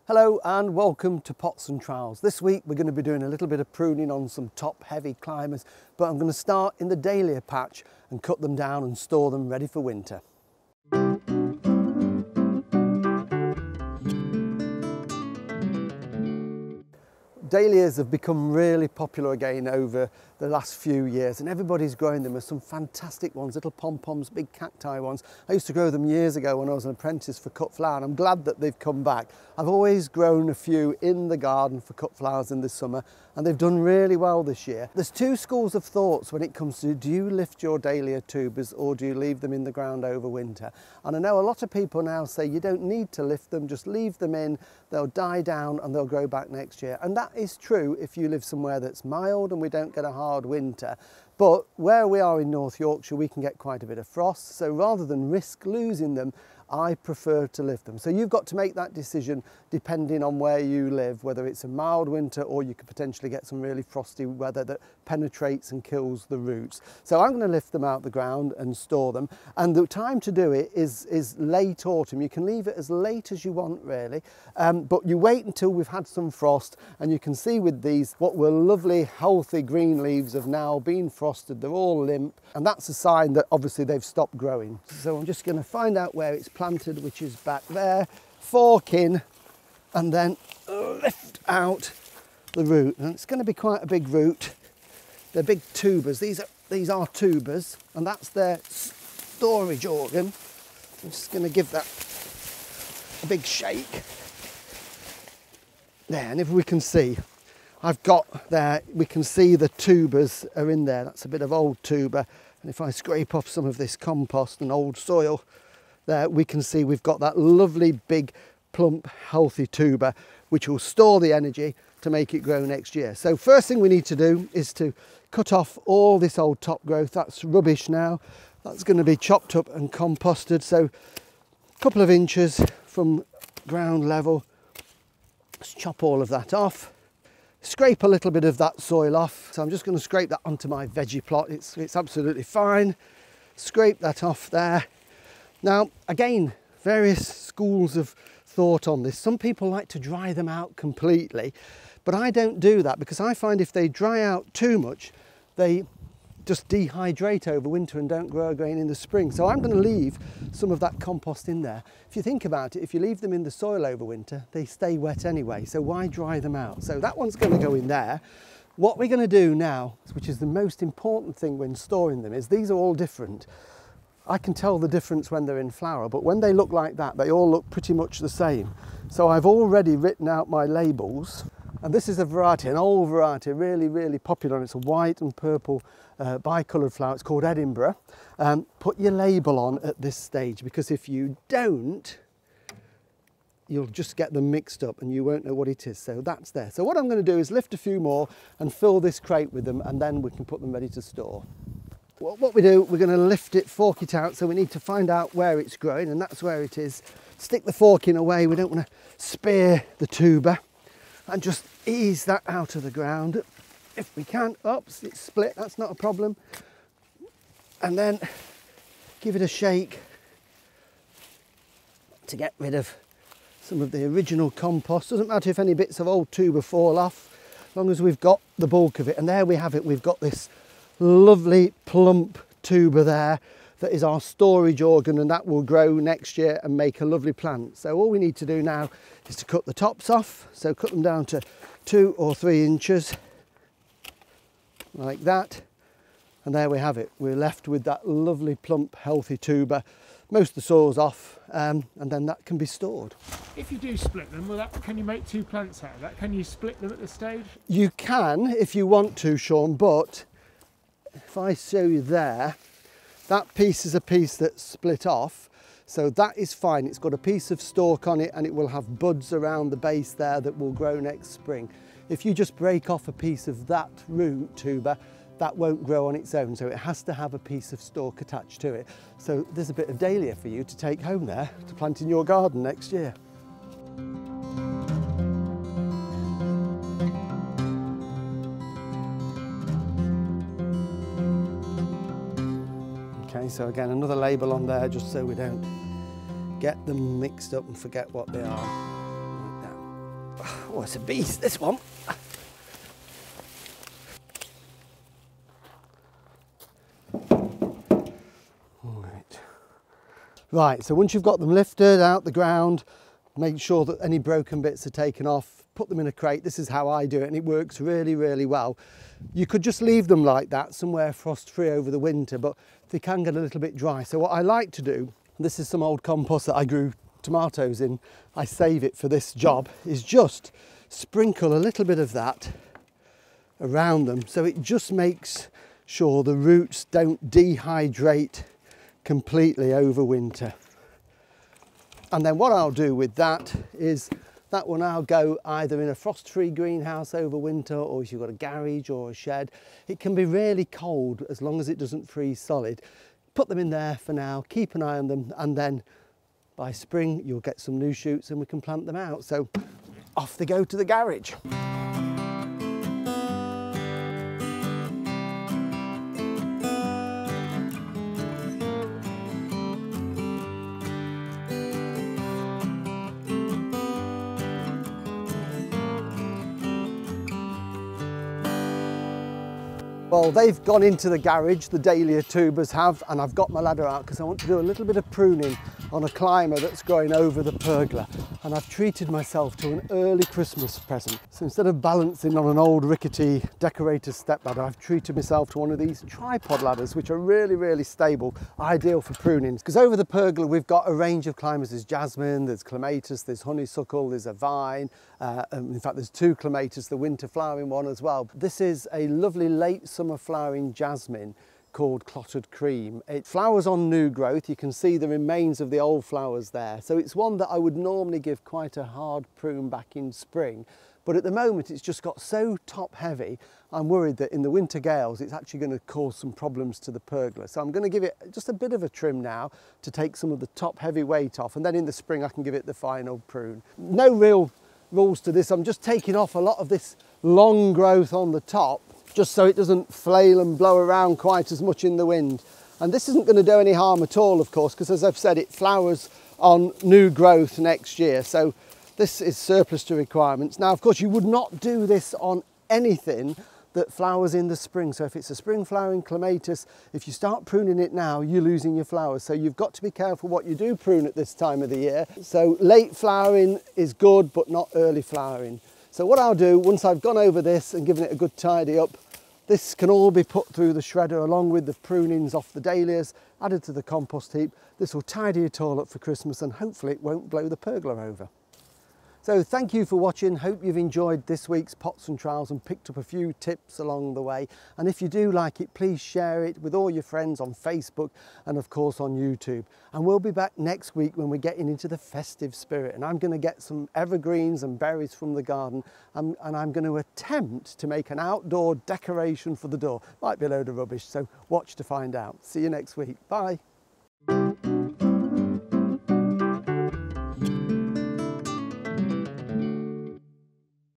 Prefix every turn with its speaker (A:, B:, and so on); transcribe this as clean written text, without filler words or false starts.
A: Hello and welcome to Pots and Trowels. This week we're going to be doing a little bit of pruning on some top heavy climbers, but I'm going to start in the Dahlia patch and cut them down and store them ready for winter. Dahlias have become really popular again over the last few years, and everybody's growing them. There's some fantastic ones, little pom-poms, big cacti ones. I used to grow them years ago when I was an apprentice for cut flower, and I'm glad that they've come back. I've always grown a few in the garden for cut flowers in the summer, and they've done really well this year. There's two schools of thoughts when it comes to, do you lift your Dahlia tubers or do you leave them in the ground over winter? And I know a lot of people now say you don't need to lift them, just leave them in, they'll die down and they'll grow back next year. And that is true if you live somewhere that's mild and we don't get a hard winter. But where we are in North Yorkshire, we can get quite a bit of frost. So rather than risk losing them, I prefer to lift them. So you've got to make that decision depending on where you live, whether it's a mild winter or you could potentially get some really frosty weather that penetrates and kills the roots. So I'm going to lift them out the ground and store them. And the time to do it is late autumn. You can leave it as late as you want really, but you wait until we've had some frost, and you can see with these what were lovely healthy green leaves have now been frosted. They're all limp, and that's a sign that obviously they've stopped growing. So I'm just going to find out where it's planted, which is back there, fork in and then lift out the root. And it's going to be quite a big root. They're big tubers. These are tubers, and that's their storage organ. I'm just going to give that a big shake there, and if we can see, I've got there, we can see the tubers are in there. That's a bit of old tuber, and if I scrape off some of this compost and old soil there, we can see we've got that lovely big plump healthy tuber which will store the energy to make it grow next year. So first thing we need to do is to cut off all this old top growth. That's rubbish now. That's going to be chopped up and composted, so a couple of inches from ground level. Let's chop all of that off. Scrape a little bit of that soil off. So I'm just going to scrape that onto my veggie plot. It's absolutely fine. Scrape that off there. Now, again, various schools of thought on this. Some people like to dry them out completely, but I don't do that because I find if they dry out too much, they just dehydrate over winter and don't grow again in the spring. So I'm going to leave some of that compost in there. If you think about it, if you leave them in the soil over winter, they stay wet anyway. So why dry them out? So that one's going to go in there. What we're going to do now, which is the most important thing when storing them, is these are all different. I can tell the difference when they're in flower, but when they look like that, they all look pretty much the same. So I've already written out my labels, and this is a variety, an old variety, really, really popular, and it's a white and purple bicoloured flower. It's called Edinburgh. Put your label on at this stage, because if you don't, you'll just get them mixed up and you won't know what it is. So that's there. So what I'm going to do is lift a few more and fill this crate with them, and then we can put them ready to store. What we do, we're going to lift it, fork it out, so we need to find out where it's growing, and that's where it is. Stick the fork in a way, we don't want to spear the tuber, and just ease that out of the ground if we can. Oops, it's split, that's not a problem. And then give it a shake to get rid of some of the original compost. Doesn't matter if any bits of old tuber fall off, as long as we've got the bulk of it. And there we have it, we've got this lovely plump tuber there that is our storage organ, and that will grow next year and make a lovely plant. So all we need to do now is to cut the tops off. So cut them down to 2 or 3 inches like that, and there we have it. We're left with that lovely plump healthy tuber. Most of the soil's off, and then that can be stored.
B: If you do split them, can you make 2 plants out of that? Can you split them at this stage?
A: You can if you want to, Sean, but if I show you there, that piece is a piece that's split off, so that is fine. It's got a piece of stalk on it, and it will have buds around the base there that will grow next spring. If you just break off a piece of that root tuber, that won't grow on its own, so it has to have a piece of stalk attached to it. So there's a bit of Dahlia for you to take home there to plant in your garden next year. Okay, so again, another label on there just so we don't get them mixed up and forget what they are, like that. Oh, it's a beast, this one. Right, so once you've got them lifted out the ground, make sure that any broken bits are taken off, put them in a crate. This is how I do it, and it works really, really well. You could just leave them like that, somewhere frost-free over the winter, but they can get a little bit dry. So what I like to do, this is some old compost that I grew tomatoes in, I save it for this job, is just sprinkle a little bit of that around them, so it just makes sure the roots don't dehydrate completely over winter. And then what I'll do with that is that will now go either in a frost-free greenhouse over winter, or if you've got a garage or a shed. It can be really cold as long as it doesn't freeze solid. Put them in there for now, keep an eye on them, and then by spring you'll get some new shoots and we can plant them out. So off they go to the garage. Well, they've gone into the garage, the Dahlia tubers have, and I've got my ladder out because I want to do a little bit of pruning on a climber that's growing over the pergola, and I've treated myself to an early Christmas present. So instead of balancing on an old rickety decorator's step ladder, I've treated myself to one of these tripod ladders, which are really, really stable, ideal for pruning. Because over the pergola we've got a range of climbers. There's jasmine, there's clematis, there's honeysuckle, there's a vine, in fact there's two clematis, the winter flowering one as well. This is a lovely late summer flowering jasmine called Clotted Cream. It flowers on new growth. You can see the remains of the old flowers there. So it's one that I would normally give quite a hard prune back in spring, but at the moment it's just got so top heavy, I'm worried that in the winter gales it's actually going to cause some problems to the pergola. So I'm going to give it just a bit of a trim now to take some of the top heavy weight off, and then in the spring I can give it the final prune. No real rules to this. I'm just taking off a lot of this long growth on the top, just so it doesn't flail and blow around quite as much in the wind. And this isn't going to do any harm at all, of course, because as I've said, it flowers on new growth next year. So this is surplus to requirements. Now, of course, you would not do this on anything that flowers in the spring. So if it's a spring flowering clematis, if you start pruning it now, you're losing your flowers. So you've got to be careful what you do prune at this time of the year. So late flowering is good, but not early flowering. So what I'll do, once I've gone over this and given it a good tidy up, this can all be put through the shredder along with the prunings off the dahlias, added to the compost heap. This will tidy it all up for Christmas, and hopefully it won't blow the pergola over. So thank you for watching. Hope you've enjoyed this week's Pots and Trowels and picked up a few tips along the way. And if you do like it, please share it with all your friends on Facebook and of course on YouTube. And we'll be back next week when we're getting into the festive spirit, and I'm going to get some evergreens and berries from the garden, and I'm going to attempt to make an outdoor decoration for the door. Might be a load of rubbish, so watch to find out. See you next week. Bye.